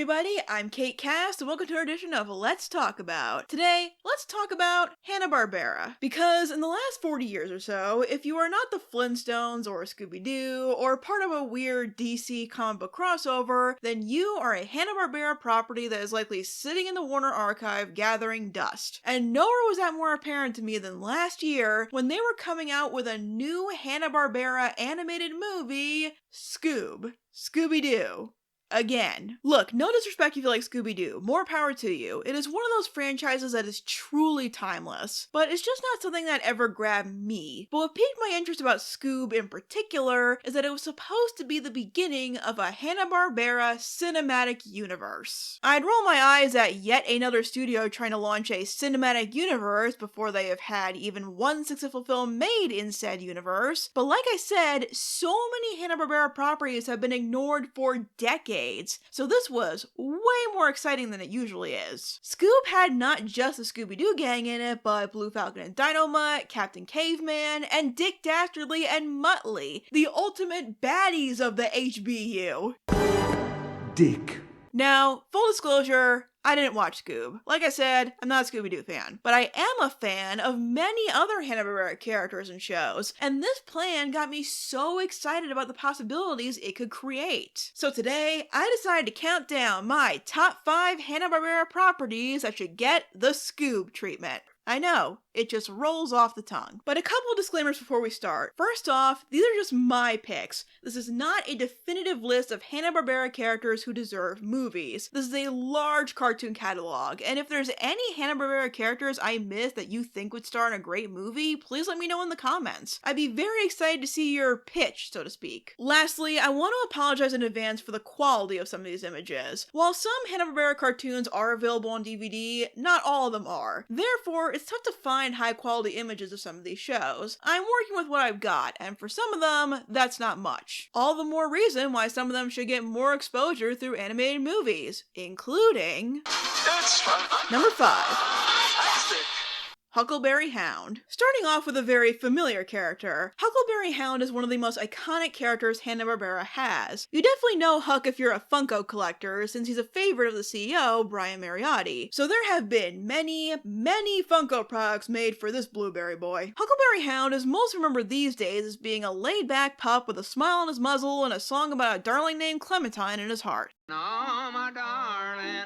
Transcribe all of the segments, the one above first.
everybody, I'm Kate Cast, and welcome to our edition of Let's Talk About. Today, let's talk about Hanna-Barbera. Because in the last 40 years or so, if you are not the Flintstones or Scooby-Doo, or part of a weird DC comic book crossover, then you are a Hanna-Barbera property that is likely sitting in the Warner Archive gathering dust. And nowhere was that more apparent to me than last year, when they were coming out with a new Hanna-Barbera animated movie, Scooby-Doo. Again. Look, no disrespect if you like Scooby-Doo, more power to you. It is one of those franchises that is truly timeless, but it's just not something that ever grabbed me. But what piqued my interest about Scoob in particular is that it was supposed to be the beginning of a Hanna-Barbera Cinematic Universe. I'd roll my eyes at yet another studio trying to launch a cinematic universe before they have had even one successful film made in said universe, but like I said, so many Hanna-Barbera properties have been ignored for decades. So this was way more exciting than it usually is. Scoob had not just the Scooby-Doo gang in it, but Blue Falcon and Dynamite, Captain Caveman, and Dick Dastardly and Muttley, the ultimate baddies of the HBU. Dick. Now, full disclosure, I didn't watch Scoob. Like I said, I'm not a Scooby-Doo fan, but I am a fan of many other Hanna-Barbera characters and shows, and this plan got me so excited about the possibilities it could create. So today, I decided to count down my top 5 Hanna-Barbera properties that should get the Scoob treatment. I know, it just rolls off the tongue. But a couple disclaimers before we start. First off, these are just my picks. This is not a definitive list of Hanna-Barbera characters who deserve movies. This is a large cartoon catalog, and if there's any Hanna-Barbera characters I missed that you think would star in a great movie, please let me know in the comments. I'd be very excited to see your pitch, so to speak. Lastly, I want to apologize in advance for the quality of some of these images. While some Hanna-Barbera cartoons are available on DVD, not all of them are. Therefore, it's tough to find high quality images of some of these shows. I'm working with what I've got, and for some of them, that's not much. All the more reason why some of them should get more exposure through animated movies, including number 5. Huckleberry Hound. Starting off with a very familiar character, Huckleberry Hound is one of the most iconic characters Hanna-Barbera has. You definitely know Huck if you're a Funko collector, since he's a favorite of the CEO, Brian Mariotti. So there have been many Funko products made for this blueberry boy. Huckleberry Hound is most remembered these days as being a laid-back pup with a smile on his muzzle and a song about a darling named Clementine in his heart. Oh my darling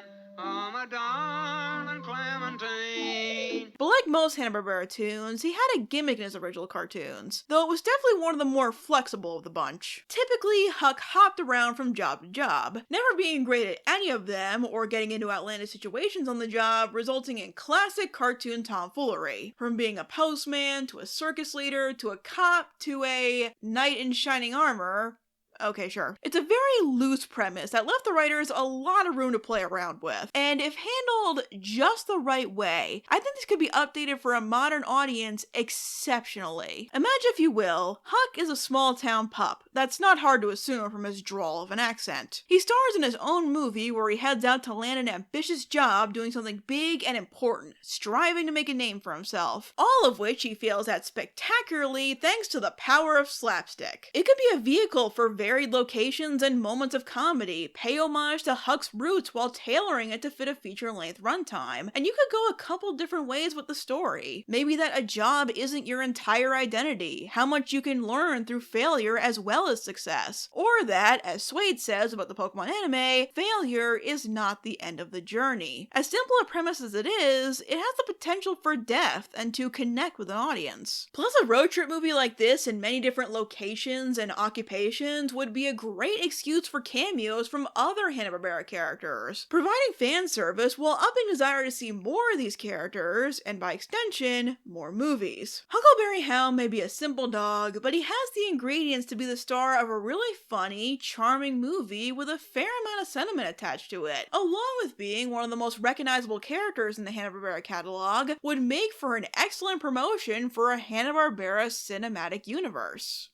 Clementine. But like most Hanna-Barbera tunes, he had a gimmick in his original cartoons, though it was definitely one of the more flexible of the bunch. Typically, Huck hopped around from job to job, never being great at any of them or getting into outlandish situations on the job, resulting in classic cartoon tomfoolery. From being a postman, to a circus leader, to a cop, to a knight in shining armor. Okay, sure. It's a very loose premise that left the writers a lot of room to play around with, and if handled just the right way, I think this could be updated for a modern audience exceptionally. Imagine, if you will, Huck is a small town pup. That's not hard to assume from his drawl of an accent. He stars in his own movie where he heads out to land an ambitious job doing something big and important, striving to make a name for himself, all of which he fails at spectacularly thanks to the power of slapstick. It could be a vehicle for varied locations and moments of comedy, pay homage to Huck's roots while tailoring it to fit a feature-length runtime, and you could go a couple different ways with the story. Maybe that a job isn't your entire identity, how much you can learn through failure as well as success, or that, as Suede says about the Pokemon anime, failure is not the end of the journey. As simple a premise as it is, it has the potential for depth and to connect with an audience. Plus, a road trip movie like this in many different locations and occupations would be a great excuse for cameos from other Hanna-Barbera characters, providing fan service while upping desire to see more of these characters, and by extension, more movies. Huckleberry Hound may be a simple dog, but he has the ingredients to be the star of a really funny, charming movie with a fair amount of sentiment attached to it, along with being one of the most recognizable characters in the Hanna-Barbera catalog, would make for an excellent promotion for a Hanna-Barbera Cinematic Universe.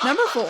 Number 4.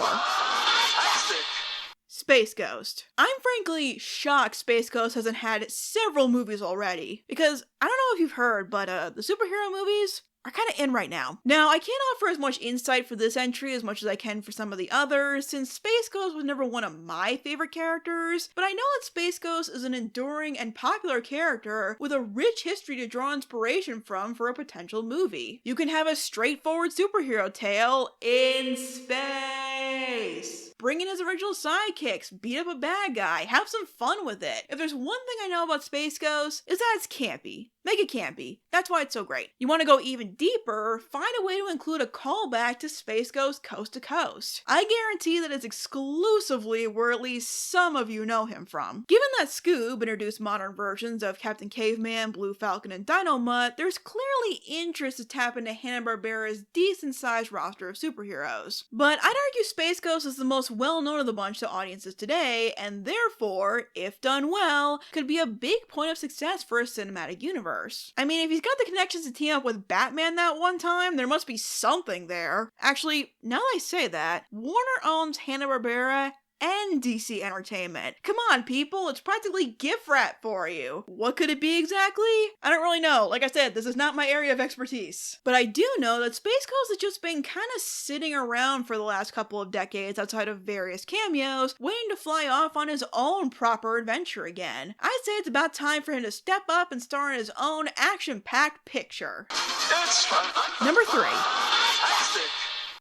Space Ghost. I'm frankly shocked Space Ghost hasn't had several movies already, because I don't know if you've heard, but the superhero movies, are kind of in right now. Now, I can't offer as much insight for this entry as much as I can for some of the others, since Space Ghost was never one of my favorite characters, but I know that Space Ghost is an enduring and popular character with a rich history to draw inspiration from for a potential movie. You can have a straightforward superhero tale in space. Bring in his original sidekicks, beat up a bad guy, have some fun with it. If there's one thing I know about Space Ghost, is that it's campy. Make it campy. That's why it's so great. You want to go even deeper, find a way to include a callback to Space Ghost Coast to Coast. I guarantee that it's exclusively where at least some of you know him from. Given that Scoob introduced modern versions of Captain Caveman, Blue Falcon, and Dino Mutt, there's clearly interest to tap into Hanna-Barbera's decent-sized roster of superheroes. But I'd argue Space Ghost is the most well-known of the bunch to audiences today, and therefore, if done well, could be a big point of success for a cinematic universe. I mean, if he's got the connections to team up with Batman that one time, there must be something there. Actually, now that I say that, Warner owns Hanna-Barbera and DC Entertainment. Come on, people, it's practically gift wrap for you. What could it be exactly? I don't really know. Like I said, this is not my area of expertise. But I do know that Space Ghost has just been kind of sitting around for the last couple of decades outside of various cameos, waiting to fly off on his own proper adventure again. I'd say it's about time for him to step up and star in his own action-packed picture. It's fun. Number 3. Fantastic.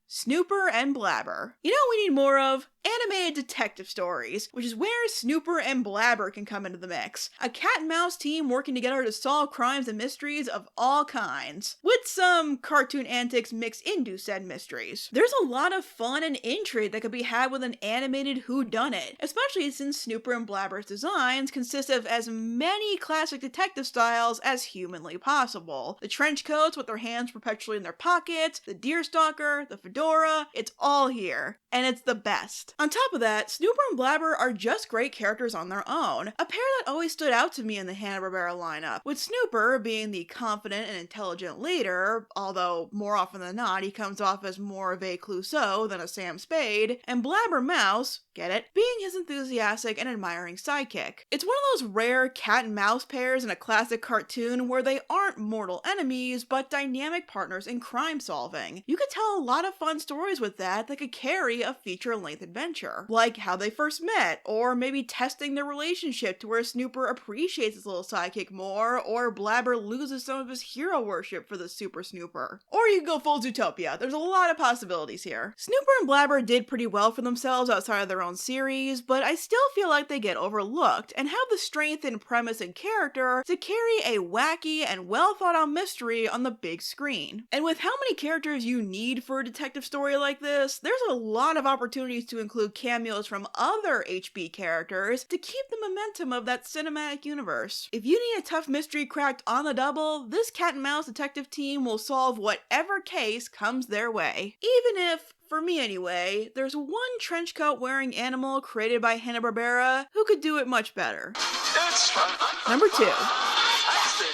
Snooper and Blabber. You know what we need more of? Animated detective stories, which is where Snooper and Blabber can come into the mix. A cat and mouse team working together to solve crimes and mysteries of all kinds, with some cartoon antics mixed into said mysteries. There's a lot of fun and intrigue that could be had with an animated whodunit, especially since Snooper and Blabber's designs consist of as many classic detective styles as humanly possible. The trench coats with their hands perpetually in their pockets, the deerstalker, the fedora, it's all here, and it's the best. On top of that, Snooper and Blabber are just great characters on their own, a pair that always stood out to me in the Hanna-Barbera lineup, with Snooper being the confident and intelligent leader, although more often than not he comes off as more of a Clouseau than a Sam Spade, and Blabber Mouse, get it, being his enthusiastic and admiring sidekick. It's one of those rare cat and mouse pairs in a classic cartoon where they aren't mortal enemies, but dynamic partners in crime solving. You could tell a lot of fun stories with that could carry a feature-length adventure. Like how they first met, or maybe testing their relationship to where Snooper appreciates his little sidekick more, or Blabber loses some of his hero worship for the Super Snooper. Or you can go full Zootopia. There's a lot of possibilities here. Snooper and Blabber did pretty well for themselves outside of their own series, but I still feel like they get overlooked and have the strength in premise and character to carry a wacky and well thought out mystery on the big screen. And with how many characters you need for a detective story like this, there's a lot of opportunities to include cameos from other HB characters to keep the momentum of that cinematic universe. If you need a tough mystery cracked on the double, this cat and mouse detective team will solve whatever case comes their way. Even if, for me anyway, there's one trenchcoat wearing animal created by Hanna-Barbera who could do it much better. It's fun. Number 2. Fantastic.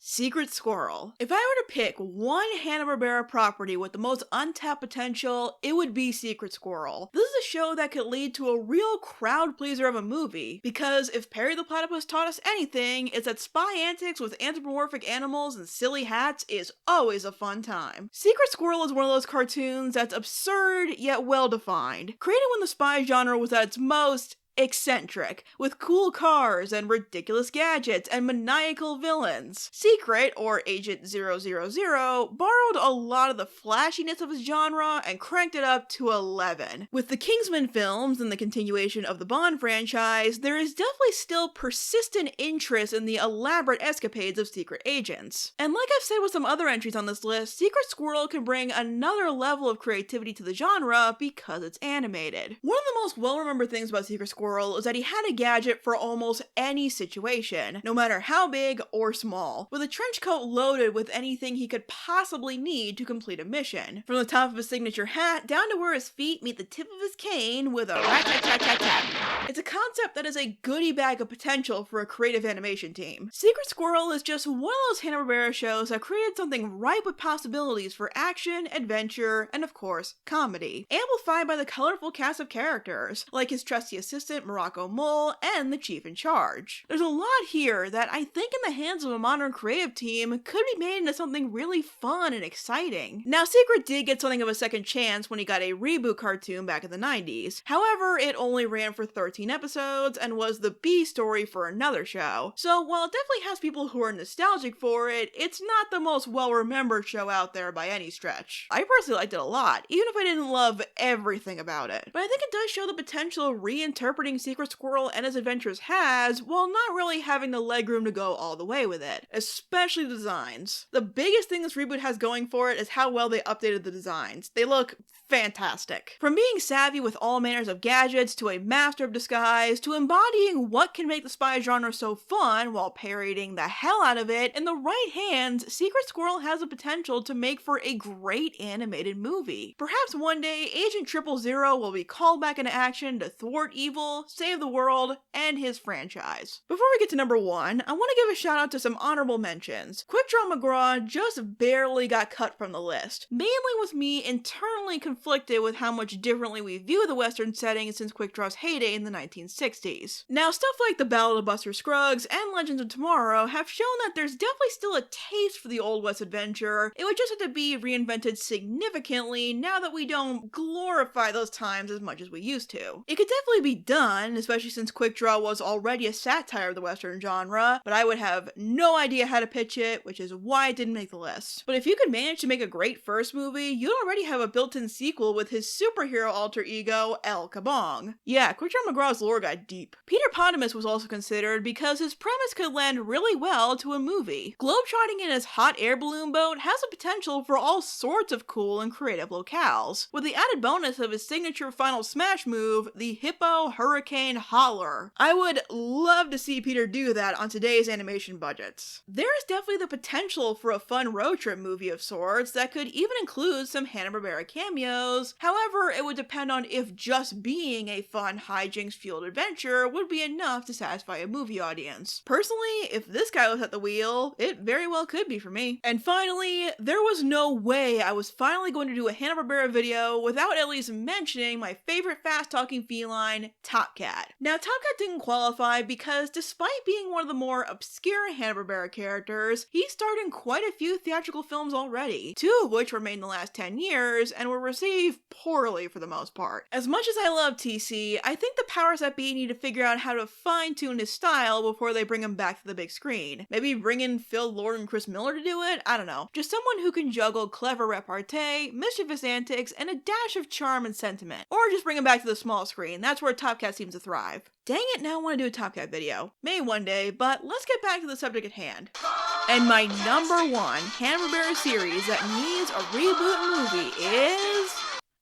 Secret Squirrel. If I were to pick one Hanna-Barbera property with the most untapped potential, it would be Secret Squirrel. This is a show that could lead to a real crowd pleaser of a movie, because if Perry the Platypus taught us anything, it's that spy antics with anthropomorphic animals and silly hats is always a fun time. Secret Squirrel is one of those cartoons that's absurd yet well-defined, created when the spy genre was at its most eccentric, with cool cars and ridiculous gadgets and maniacal villains. Secret, or Agent 000, borrowed a lot of the flashiness of his genre and cranked it up to 11. With the Kingsman films and the continuation of the Bond franchise, there is definitely still persistent interest in the elaborate escapades of secret agents. And like I've said with some other entries on this list, Secret Squirrel can bring another level of creativity to the genre because it's animated. One of the most well-remembered things about Secret Squirrel is that he had a gadget for almost any situation, no matter how big or small, with a trench coat loaded with anything he could possibly need to complete a mission. From the top of his signature hat down to where his feet meet the tip of his cane with a rat-tat-tat-tat-tat. It's a concept that is a goodie bag of potential for a creative animation team. Secret Squirrel is just one of those Hanna-Barbera shows that created something ripe with possibilities for action, adventure, and of course, comedy, amplified by the colorful cast of characters, like his trusty assistant adolescent, Morocco Mole, and the chief in charge. There's a lot here that I think in the hands of a modern creative team could be made into something really fun and exciting. Now, Secret did get something of a second chance when he got a reboot cartoon back in the 90s. However, it only ran for 13 episodes and was the B story for another show. So while it definitely has people who are nostalgic for it, it's not the most well-remembered show out there by any stretch. I personally liked it a lot, even if I didn't love everything about it. But I think it does show the potential reinterpreting Secret Squirrel and his adventures has, while not really having the legroom to go all the way with it, especially the designs. The biggest thing this reboot has going for it is how well they updated the designs. They look fantastic. From being savvy with all manners of gadgets to a master of disguise to embodying what can make the spy genre so fun while parodying the hell out of it, in the right hands, Secret Squirrel has the potential to make for a great animated movie. Perhaps one day, Agent 000 will be called back into action to thwart evil, save the world, and his franchise. Before we get to number 1, I want to give a shout out to some honorable mentions. Quick Draw McGraw just barely got cut from the list, mainly with me internally conflicted with how much differently we view the Western setting since Quick Draw's heyday in the 1960s. Now, stuff like The Ballad of Buster Scruggs and Legends of Tomorrow have shown that there's definitely still a taste for the Old West adventure. It would just have to be reinvented significantly now that we don't glorify those times as much as we used to. It could definitely be done, especially since Quick Draw was already a satire of the Western genre, but I would have no idea how to pitch it, which is why it didn't make the list. But if you could manage to make a great first movie, you'd already have a built-in sequel with his superhero alter ego, El Kabong. Yeah, Quick Draw McGraw's lore got deep. Peter Potamus was also considered because his premise could lend really well to a movie. Globetrotting in his hot air balloon boat has the potential for all sorts of cool and creative locales, with the added bonus of his signature final smash move, the Hippo Hurricane Holler. I would love to see Peter do that on today's animation budgets. There is definitely the potential for a fun road trip movie of sorts that could even include some Hanna-Barbera cameos. However, it would depend on if just being a fun hijinks-fueled adventure would be enough to satisfy a movie audience. Personally, if this guy was at the wheel, it very well could be for me. And finally, there was no way I was finally going to do a Hanna-Barbera video without at least mentioning my favorite fast-talking feline, Top Cat. Now, Top Cat didn't qualify because despite being one of the more obscure Hanna-Barbera characters, he starred in quite a few theatrical films already, 2 of which were made in the last 10 years and were received poorly for the most part. As much as I love TC, I think the powers that be need to figure out how to fine-tune his style before they bring him back to the big screen. Maybe bring in Phil Lord and Chris Miller to do it? I don't know. Just someone who can juggle clever repartee, mischievous antics, and a dash of charm and sentiment. Or just bring him back to the small screen. That's where Top Cat seems to thrive. Dang it, now I want to do a Top Cat video. Maybe one day, but let's get back to the subject at hand. And my number 1 Hanna-Barbera series that needs a reboot movie is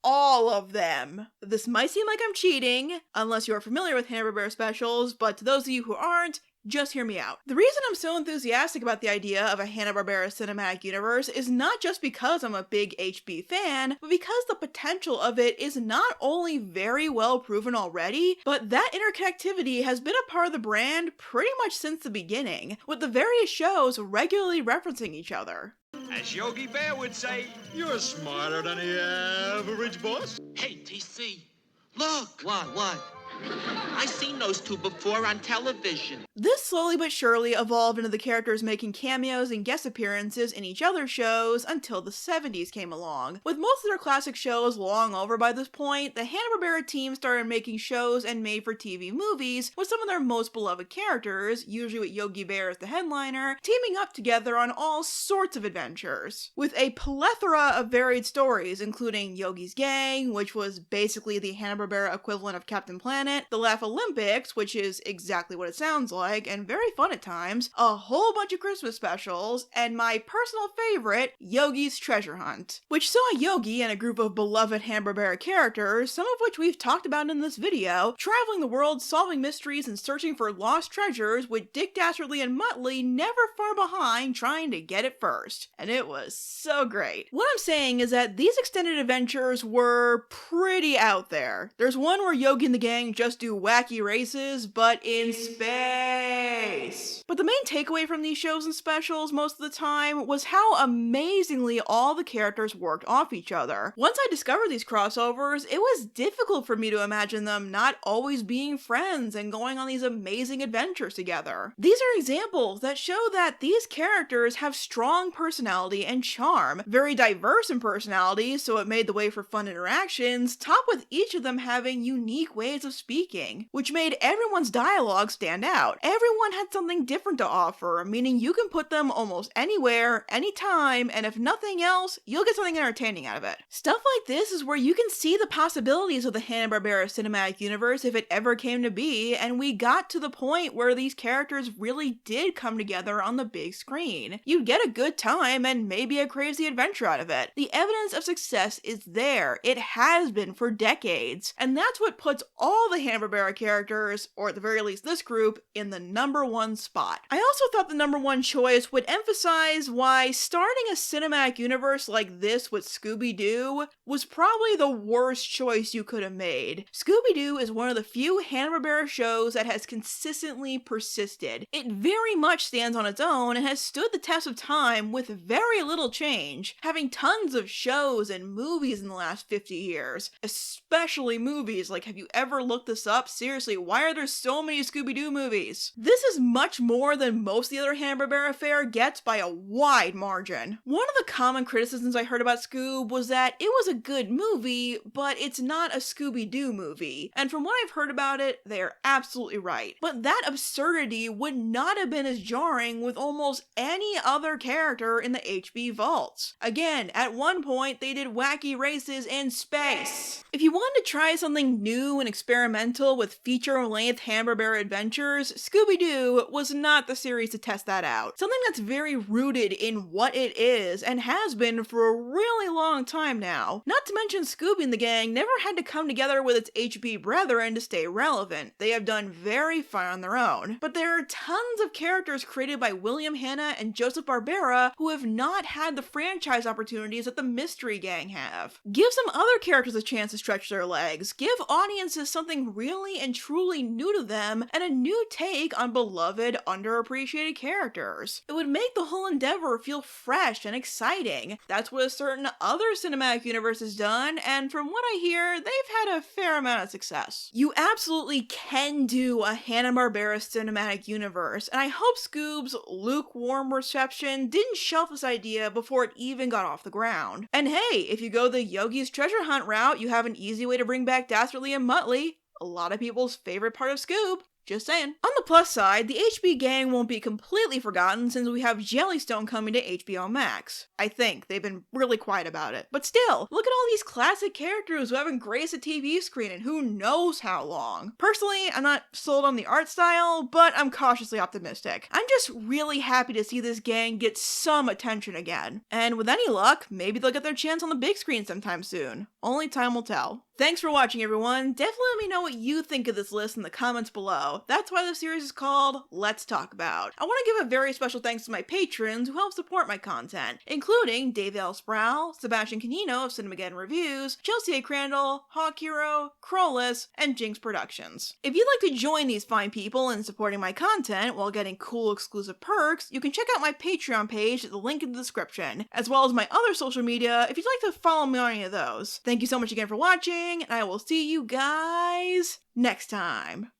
all of them. This might seem like I'm cheating, unless you're familiar with Hanna-Barbera specials, but to those of you who aren't, just hear me out. The reason I'm so enthusiastic about the idea of a Hanna-Barbera Cinematic Universe is not just because I'm a big HB fan, but because the potential of it is not only very well proven already, but that interconnectivity has been a part of the brand pretty much since the beginning, with the various shows regularly referencing each other. As Yogi Bear would say, you're smarter than the average boss. Hey, TC, look. What? I've seen those 2 before on television. This slowly but surely evolved into the characters making cameos and guest appearances in each other's shows until the 70s came along. With most of their classic shows long over by this point, the Hanna-Barbera team started making shows and made-for-TV movies with some of their most beloved characters, usually with Yogi Bear as the headliner, teaming up together on all sorts of adventures. With a plethora of varied stories, including Yogi's Gang, which was basically the Hanna-Barbera equivalent of Captain Planet, the Laugh Olympics, which is exactly what it sounds like, and very fun at times, a whole bunch of Christmas specials, and my personal favorite, Yogi's Treasure Hunt, which saw Yogi and a group of beloved Hanna-Barbera characters, some of which we've talked about in this video, traveling the world solving mysteries and searching for lost treasures, with Dick Dastardly and Muttley never far behind trying to get it first. And it was so great. What I'm saying is that these extended adventures were pretty out there. There's one where Yogi and the gang didn't just do wacky races, but in space. But the main takeaway from these shows and specials most of the time was how amazingly all the characters worked off each other. Once I discovered these crossovers, it was difficult for me to imagine them not always being friends and going on these amazing adventures together. These are examples that show that these characters have strong personality and charm, very diverse in personality, so it made the way for fun interactions, top with each of them having unique ways of speaking, which made everyone's dialogue stand out. Everyone had something different to offer, meaning you can put them almost anywhere, anytime, and if nothing else, you'll get something entertaining out of it. Stuff like this is where you can see the possibilities of the Hanna-Barbera Cinematic Universe if it ever came to be, and we got to the point where these characters really did come together on the big screen. You'd get a good time and maybe a crazy adventure out of it. The evidence of success is there. It has been for decades, and that's what puts all the Hanna-Barbera characters, or at the very least this group, in the #1 spot. I also thought the #1 choice would emphasize why starting a cinematic universe like this with Scooby-Doo was probably the worst choice you could have made. Scooby-Doo is one of the few Hanna-Barbera shows that has consistently persisted. It very much stands on its own and has stood the test of time with very little change, having tons of shows and movies in the last 50 years. Especially movies, like have you ever looked this up? Seriously, why are there so many Scooby-Doo movies? This is much more than most of the other Hanna-Barbera fare gets by a wide margin. One of the common criticisms I heard about Scoob was that it was a good movie, but it's not a Scooby-Doo movie. And from what I've heard about it, they're absolutely right. But that absurdity would not have been as jarring with almost any other character in the HB vaults. Again, at one point, they did wacky races in space. If you wanted to try something new and experimental with feature-length Hanna-Barbera adventures, Scooby-Doo was not the series to test that out. Something that's very rooted in what it is, and has been for a really long time now. Not to mention Scooby and the gang never had to come together with its HB brethren to stay relevant. They have done very fine on their own. But there are tons of characters created by William Hanna and Joseph Barbera who have not had the franchise opportunities that the Mystery Gang have. Give some other characters a chance to stretch their legs. Give audiences something really and truly new to them and a new take on beloved, underappreciated characters. It would make the whole endeavor feel fresh and exciting. That's what a certain other cinematic universe has done, and from what I hear, they've had a fair amount of success. You absolutely can do a Hanna-Barbera Cinematic Universe, and I hope Scoob's lukewarm reception didn't shelf this idea before it even got off the ground. And hey, if you go the Yogi's Treasure Hunt route, you have an easy way to bring back Dastardly and Muttley, a lot of people's favorite part of Scoob. Just saying. On the plus side, the HB gang won't be completely forgotten since we have Jellystone coming to HBO Max. I think. They've been really quiet about it. But still, look at all these classic characters who haven't graced a TV screen in who knows how long. Personally, I'm not sold on the art style, but I'm cautiously optimistic. I'm just really happy to see this gang get some attention again. And with any luck, maybe they'll get their chance on the big screen sometime soon. Only time will tell. Thanks for watching, everyone. Definitely let me know what you think of this list in the comments below. That's why the series is called Let's Talk About. I want to give a very special thanks to my patrons who help support my content, including Dave L. Sproul, Sebastian Canino of Cinemageddon Reviews, Chelsea A. Crandall, Hawk Hero, Crowless, and Jinx Productions. If you'd like to join these fine people in supporting my content while getting cool exclusive perks, you can check out my Patreon page at the link in the description, as well as my other social media if you'd like to follow me on any of those. Thank you so much again for watching, and I will see you guys next time.